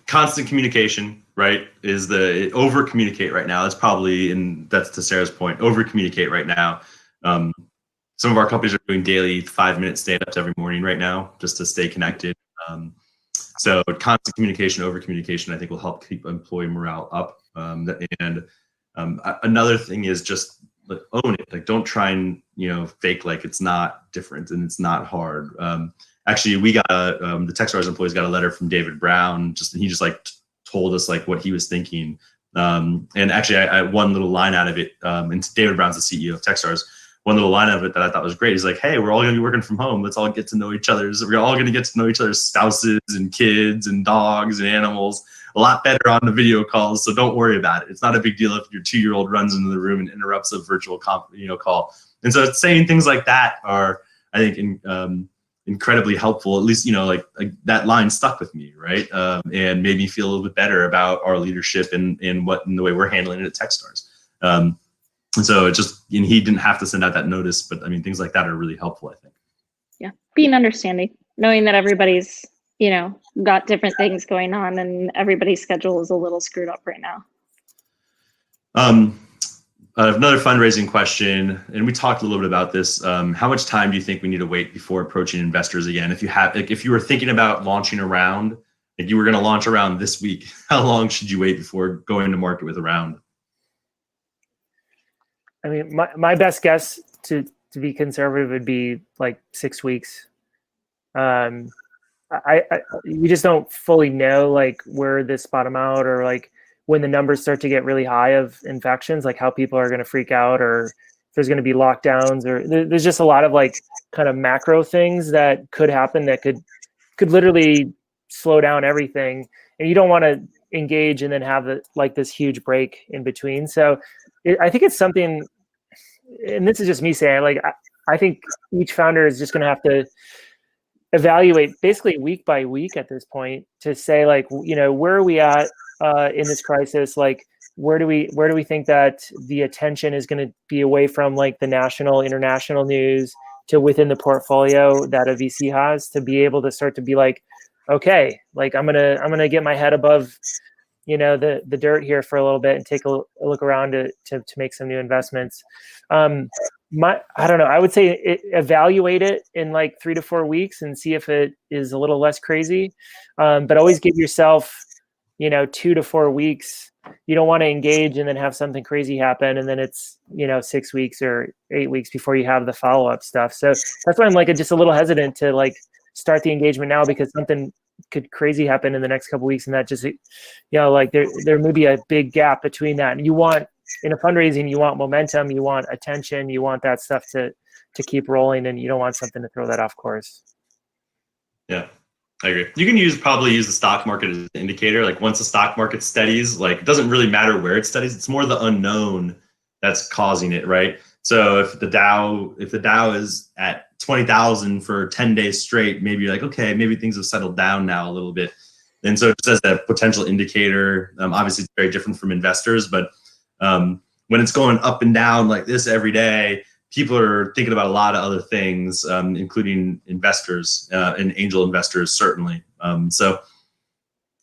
Constant communication, right, is over communicate right now. That's probably, and that's to Sarah's point, over communicate right now. Some of our companies are doing daily 5-minute stand-ups every morning right now, just to stay connected. So constant communication, over communication, I think will help keep employee morale up. Another thing is just own it. Like, don't try and fake like it's not different and it's not hard. Actually, we got the Techstars employees got a letter from David Brown. He just like told us like what he was thinking. And actually, I one little line out of it. And David Brown's the CEO of Techstars. One little line of it that I thought was great. He's like, "Hey, we're all going to be working from home. Let's all get to know each other's. We're all going to get to know each other's spouses and kids and dogs and animals a lot better on the video calls. So don't worry about it. It's not a big deal if your 2-year-old runs into the room and interrupts a virtual call." And so saying things like that are, I think, incredibly helpful. At least, like that line stuck with me, right? And made me feel a little bit better about our leadership and the way we're handling it at Techstars. And so he didn't have to send out that notice, but I mean, things like that are really helpful, I think. Yeah, being understanding, knowing that everybody's, got different things going on and everybody's schedule is a little screwed up right now. Another fundraising question, and we talked a little bit about this. How much time do you think we need to wait before approaching investors again? If you were thinking about launching a round, if you were going to launch a round this week, how long should you wait before going to market with a round? I mean, my best guess to be conservative would be like 6 weeks. You just don't fully know like where this bottom out, or like when the numbers start to get really high of infections, like how people are going to freak out, or if there's going to be lockdowns, or there's just a lot of like kind of macro things that could happen that could literally slow down everything. And you don't want to engage and then have this huge break in between. So I think it's something, and this is just me saying, like, I think each founder is just going to have to evaluate basically week by week at this point to say, like, where are we at in this crisis? Like, where do we think that the attention is going to be away from like the national, international news to within the portfolio that a VC has, to be able to start to be like, okay, like I'm gonna get my head above the dirt here for a little bit and take a look around to make some new investments. I don't know. I would say evaluate it in like 3 to 4 weeks and see if it is a little less crazy. But always give yourself, 2 to 4 weeks. You don't want to engage and then have something crazy happen, and then it's 6 weeks or 8 weeks before you have the follow-up stuff. So that's why I'm like just a little hesitant to like start the engagement now, because something could crazy happen in the next couple of weeks, and that just like there may be a big gap between that. And you want, in a fundraising, you want momentum, you want attention, you want that stuff to keep rolling, and you don't want something to throw that off course. Yeah, I agree. You can probably use the stock market as an indicator. Like once the stock market steadies, like it doesn't really matter where it steadies. It's more the unknown that's causing it, right? So if the Dow is at 20,000 for 10 days straight, maybe you're like, okay, maybe things have settled down now a little bit. And so just as a potential indicator, obviously it's very different from investors, but when it's going up and down like this every day, people are thinking about a lot of other things, including investors and angel investors, certainly. So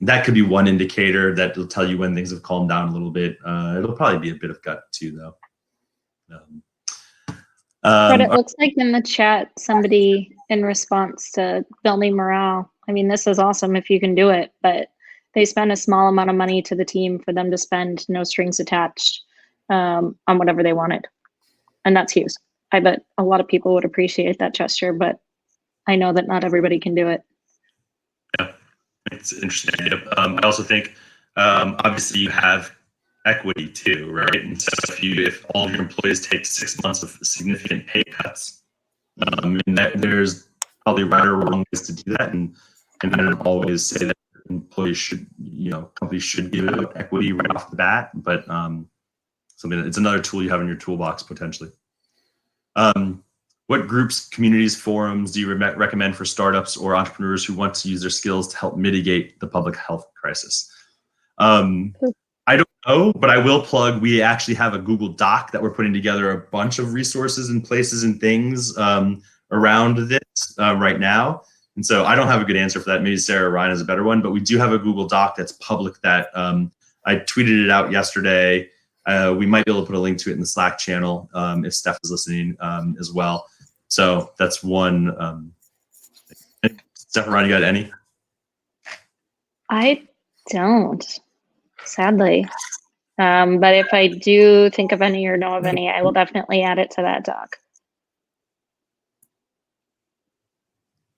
that could be one indicator that will tell you when things have calmed down a little bit. It'll probably be a bit of gut too, though. But it looks like in the chat, somebody in response to building morale, I mean, this is awesome if you can do it, but they spend a small amount of money to the team for them to spend, no strings attached, on whatever they wanted. And that's huge. I bet a lot of people would appreciate that gesture, but I know that not everybody can do it. Yeah, it's interesting. I also think, obviously you have equity too, right? And so if all of your employees take 6 months of significant pay cuts, and there's probably right or wrong ways to do that, and I don't always say that employees should, companies should give out equity right off the bat, but it's another tool you have in your toolbox potentially. What groups, communities, forums do you recommend for startups or entrepreneurs who want to use their skills to help mitigate the public health crisis? I don't know, but I will plug, we actually have a Google Doc that we're putting together a bunch of resources and places and things around this right now. And so I don't have a good answer for that. Maybe Sarah or Ryan has a better one, but we do have a Google Doc that's public that I tweeted it out yesterday. We might be able to put a link to it in the Slack channel if Steph is listening as well. So that's one. Steph or Ryan, you got any? I don't, sadly. But if I do think of any or know of any, I will definitely add it to that doc.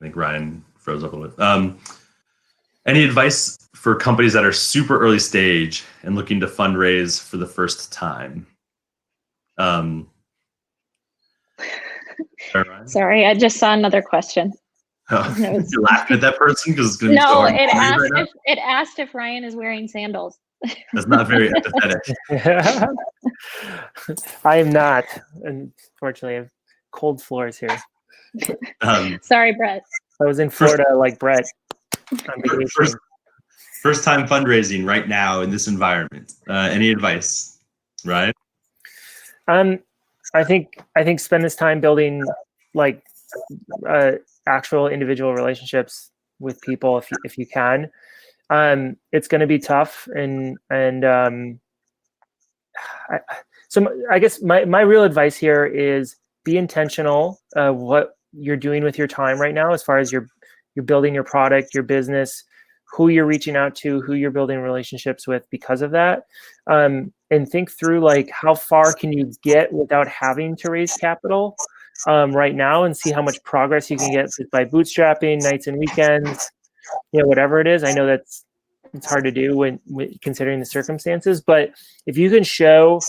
I think Ryan froze up a little bit. Any advice for companies that are super early stage and looking to fundraise for the first time? Sorry, I just saw another question. Oh, you're laughing at that person because it's going to be so No, hard it asked if Ryan is wearing sandals. That's not very empathetic. I am not. Unfortunately, I have cold floors here. Sorry, Brett. I was in Florida like Brett on vacation. First time fundraising right now in this environment. Any advice, Ryan? I think spend this time building like actual individual relationships with people if you can. It's going to be tough, so I guess my real advice here is be intentional what you're doing with your time right now, as far as you're building your product, your business, who you're reaching out to, who you're building relationships with because of that. And think through like how far can you get without having to raise capital right now, and see how much progress you can get by bootstrapping, nights and weekends, whatever it is. I know it's hard to do when considering the circumstances, but if you can show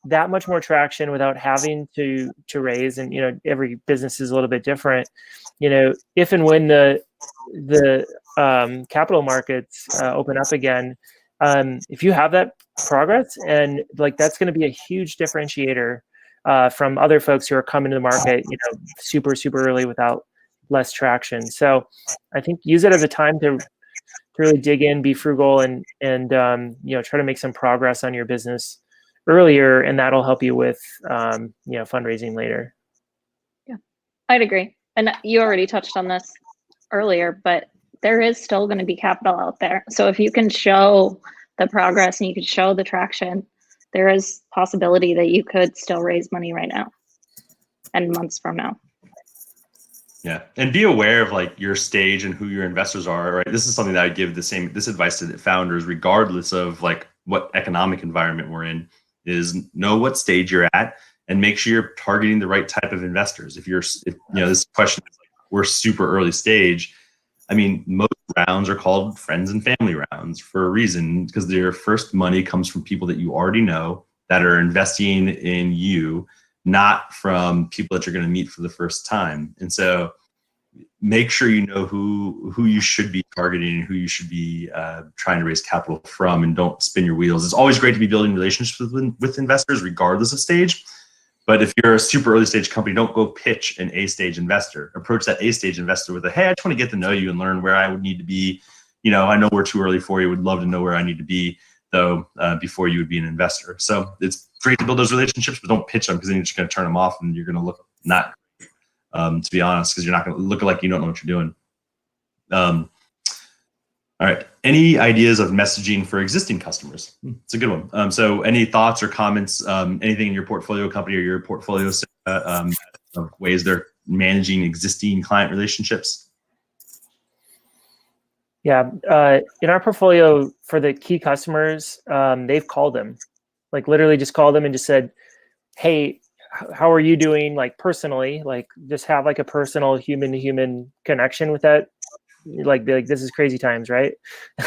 that much more traction without having to raise, and every business is a little bit different, if and when the capital markets open up again, if you have that progress, and like that's going to be a huge differentiator from other folks who are coming to the market super early without less traction. So I think use it as a time to really dig in, be frugal, and try to make some progress on your business earlier, and that'll help you with fundraising later. Yeah, I'd agree. And you already touched on this earlier, but there is still going to be capital out there. So if you can show the progress and you can show the traction, there is possibility that you could still raise money right now and months from now. Yeah, and be aware of like your stage and who your investors are, right? This is something that I give this advice to the founders, regardless of like what economic environment we're in, is know what stage you're at and make sure you're targeting the right type of investors. If this question is like, we're super early stage. I mean, most rounds are called friends and family rounds for a reason, because their first money comes from people that you already know that are investing in you, not from people that you're going to meet for the first time. And so make sure you know who you should be targeting and who you should be trying to raise capital from, and don't spin your wheels. It's always great to be building relationships with investors regardless of stage. But if you're a super early stage company, don't go pitch an A stage investor. Approach that A stage investor with hey, I just want to get to know you and learn where I would need to be. I know we're too early for you. Would love to know where I need to be though before you would be an investor. So it's great to build those relationships, but don't pitch them, because then you're just going to turn them off and you're going to look not, to be honest, because you're not going to look like you don't know what you're doing. All right. Any ideas of messaging for existing customers? It's a good one. So any thoughts or comments, anything in your portfolio company or your portfolio of ways they're managing existing client relationships? Yeah. In our portfolio, for the key customers, they've called them, like literally just called them and just said, hey, how are you doing? Like personally, like just have like a personal human to human connection with that. Like this is crazy times, right?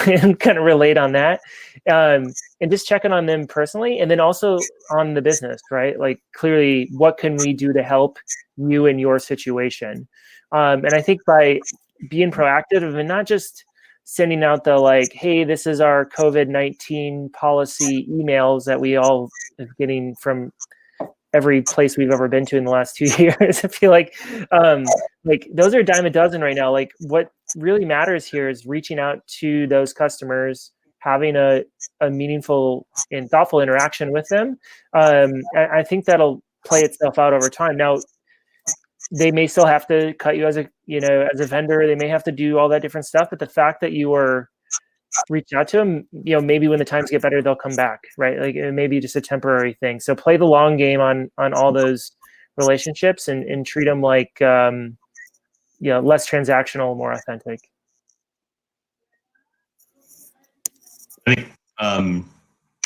And kind of relate on that, and just checking on them personally, and then also on the business, right? Like clearly, what can we do to help you in your situation? And I think by being proactive and not just sending out the like, hey, this is our COVID-19 policy emails that we all are getting from every place we've ever been to in the last 2 years. I feel like those are a dime a dozen right now. Like what really matters here is reaching out to those customers, having a meaningful and thoughtful interaction with them. I think that'll play itself out over time. Now, they may still have to cut you as a vendor. They may have to do all that different stuff, but the fact that you were reach out to them, maybe when the times get better, they'll come back, right? Like it may be just a temporary thing. So play the long game on all those relationships and treat them like, less transactional, more authentic. I think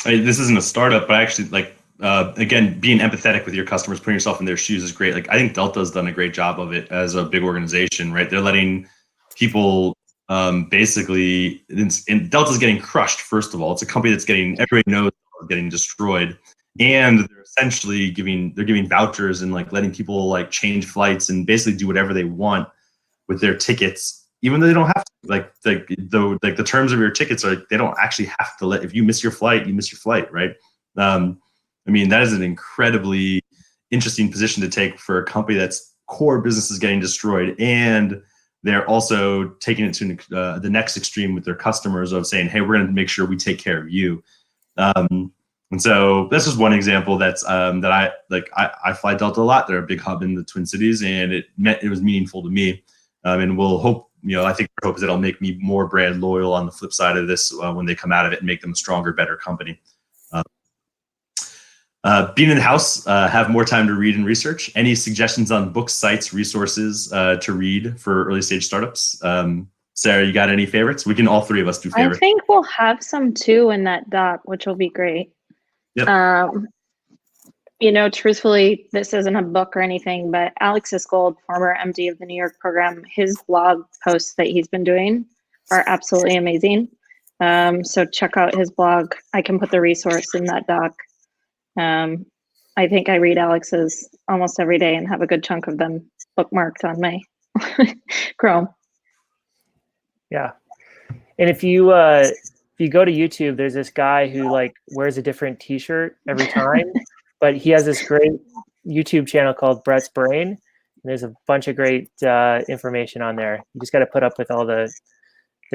this isn't a startup, but I actually again, being empathetic with your customers, putting yourself in their shoes is great. Like I think Delta's done a great job of it as a big organization, right? They're letting people basically, and Delta's getting crushed. First of all, it's a company that's everybody knows getting destroyed, and they're essentially giving vouchers and like letting people like change flights and basically do whatever they want with their tickets, even though they don't have to. Like the terms of your tickets are they don't actually have to if you miss your flight, you miss your flight, right? I mean, that is an incredibly interesting position to take for a company that's core business is getting destroyed, and they're also taking it to the next extreme with their customers of saying, hey, we're going to make sure we take care of you. And so this is one example that's that I fly Delta a lot. They're a big hub in the Twin Cities, and it was meaningful to me. And we'll hope, I think our hope is that it'll make me more brand loyal on the flip side of this when they come out of it and make them a stronger, better company. Being in the house, have more time to read and research. Any suggestions on books, sites, resources to read for early stage startups? Sarah, you got any favorites? We can all three of us do favorites. I think we'll have some too in that doc, which will be great. Yep. Truthfully, this isn't a book or anything, but Alex Iskold, former MD of the New York program, his blog posts that he's been doing are absolutely amazing. So check out his blog. I can put the resource in that doc. I think I read Alex's almost every day and have a good chunk of them bookmarked on my Chrome. Yeah. And if you go to YouTube, there's this guy who wears a different t-shirt every time, but he has this great YouTube channel called Brett's Brain. And there's a bunch of great information on there. You just got to put up with all the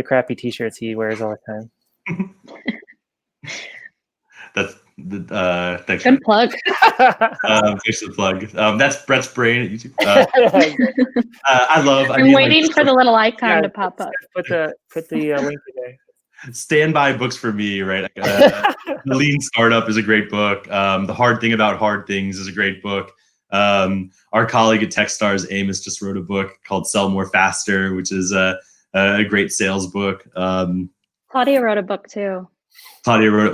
crappy t-shirts he wears all the time. That's thanks. Good plug. Thanks for the plug. That's Brett's Brain at YouTube. I'm waiting for the little icon to pop up. Put the link in there. Standby books for me, right? The Lean Startup is a great book. The Hard Thing About Hard Things is a great book. Our colleague at Techstars, Amos, just wrote a book called Sell More Faster, which is a great sales book. Claudia wrote a book too. Claudia wrote,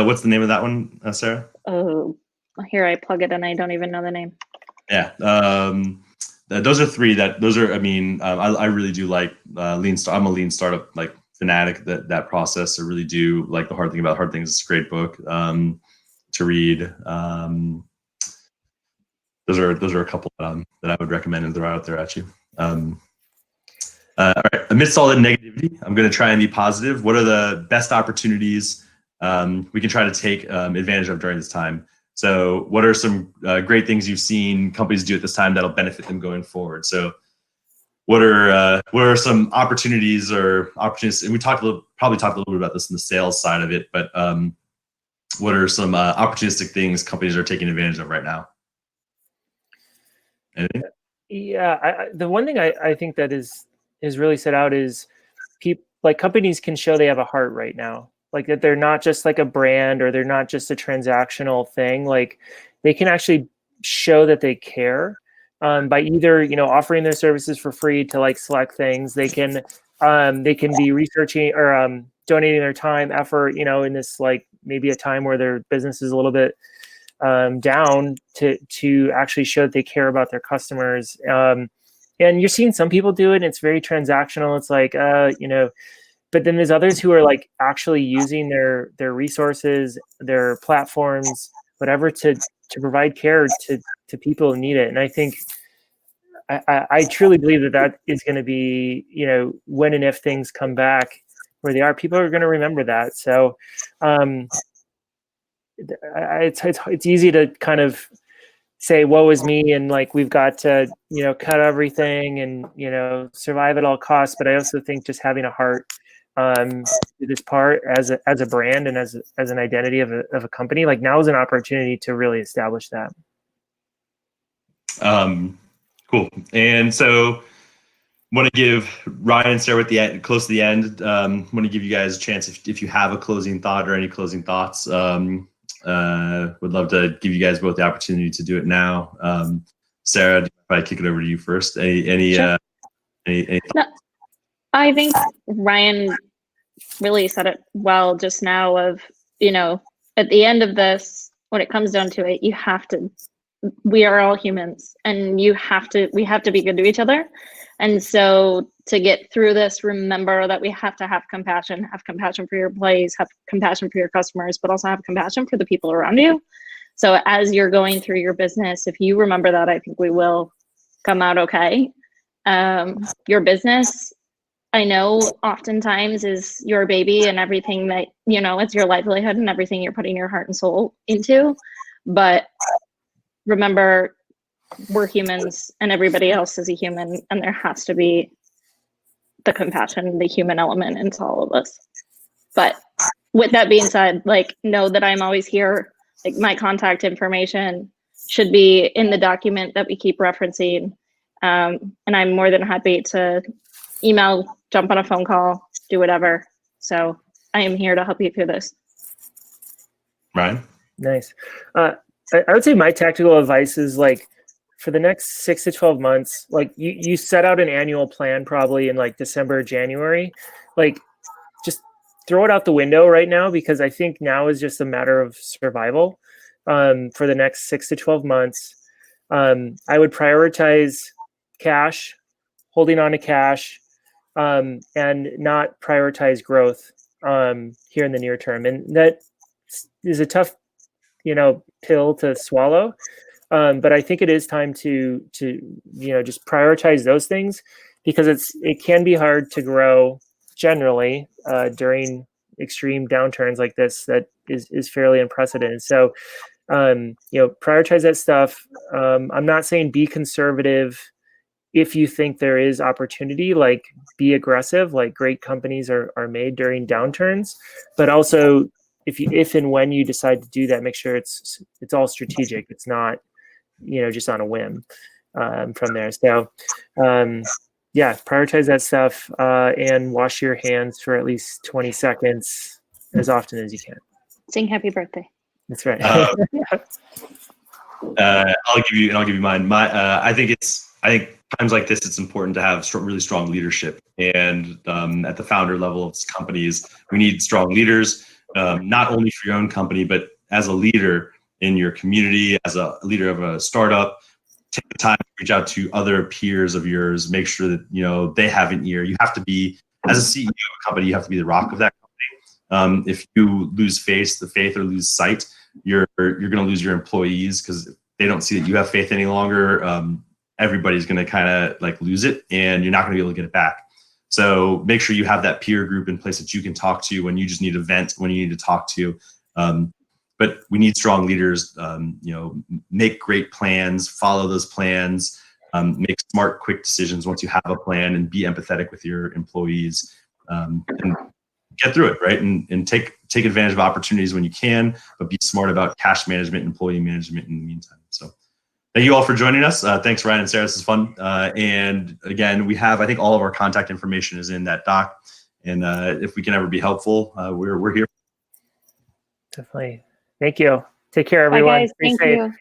what's the name of that one, Sarah? Oh, here I plug it and I don't even know the name. Yeah. Those are three I really do like Lean Startup. I'm a Lean Startup fanatic, that process. I really do like The Hard Thing About Hard Things. It's a great book to read. Those are a couple that I would recommend and throw out there at you. All right. Amidst all the negativity, I'm going to try and be positive. What are the best opportunities we can try to take advantage of during this time? So what are some great things you've seen companies do at this time that'll benefit them going forward? So what are some opportunities or opportunities? And we probably talked a little bit about this in the sales side of it, but what are some opportunistic things companies are taking advantage of right now? Anything? Yeah, the one thing I think that is really set out is companies can show they have a heart right now, that they're not just a brand or they're not just a transactional thing. They can actually show that they care by either offering their services for free to select things. They can be researching or donating their time, effort, in this maybe a time where their business is a little bit down to actually show that they care about their customers. And you're seeing some people do it, and it's very transactional. It's but then there's others who are actually using their resources, their platforms, whatever, to provide care to people who need it. And I think I truly believe that is going to be, when and if things come back where they are, people are going to remember that. So it's easy to kind of say woe is me and we've got to cut everything and survive at all costs, but I also think just having a heart to this part as a brand and as an identity of a company, now is an opportunity to really establish that. Cool. And so want to give Ryan, Sarah, close to the end, want to give you guys a chance if you have a closing thought or any closing thoughts. Would love to give you guys both the opportunity to do it now. Sarah, probably kick it over to you first. Any Sure. Any no, I think Ryan really said it well just now of, at the end of this, when it comes down to it, we are all humans and we have to be good to each other. And so to get through this, remember that we have to have compassion for your employees, have compassion for your customers, but also have compassion for the people around you. So as you're going through your business, if you remember that, I think we will come out okay. Your business, I know oftentimes is your baby and everything that, it's your livelihood and everything you're putting your heart and soul into. But remember, we're humans and everybody else is a human, and there has to be the compassion, the human element into all of us. But with that being said, like, know that I'm always here. Like, my contact information should be in the document that we keep referencing. And I'm more than happy to email, jump on a phone call, do whatever. So I am here to help you through this. Ryan? Nice. I would say my tactical advice is, like, for the next 6 to 12 months, like, you set out an annual plan probably in like December or January. Like, just throw it out the window right now, because I think now is just a matter of survival for the next 6 to 12 months. I would prioritize cash, holding on to cash, and not prioritize growth here in the near term. And that is a tough, pill to swallow. But I think it is time to just prioritize those things, because it can be hard to grow generally during extreme downturns like this that is fairly unprecedented. So prioritize that stuff. I'm not saying be conservative if you think there is opportunity, like, be aggressive, like great companies are made during downturns, but also if and when you decide to do that, make sure it's all strategic. It's not just on a whim from there. So prioritize that stuff and wash your hands for at least 20 seconds as often as you can. Sing happy birthday. That's right. I'll give you mine. I think times like this, it's important to have really strong leadership. And at the founder level of companies, we need strong leaders, not only for your own company, but as a leader in your community, as a leader of a startup. Take the time to reach out to other peers of yours. Make sure that they have an ear. You have to be, as a CEO of a company, you have to be the rock of that company. If you lose the faith, or lose sight, you're going to lose your employees, because if they don't see that you have faith any longer, everybody's going to kind of like lose it, and you're not going to be able to get it back. So make sure you have that peer group in place that you can talk to when you just need to vent, when you need to talk to. But we need strong leaders. Make great plans, follow those plans, make smart, quick decisions once you have a plan, and be empathetic with your employees, and get through it, right? And take advantage of opportunities when you can, but be smart about cash management and employee management in the meantime. So thank you all for joining us. Thanks, Ryan and Sarah. This is fun. And again, we have, I think all of our contact information is in that doc. And if we can ever be helpful, we're here. Definitely. Thank you. Take care, everyone. Bye, guys. Thank you.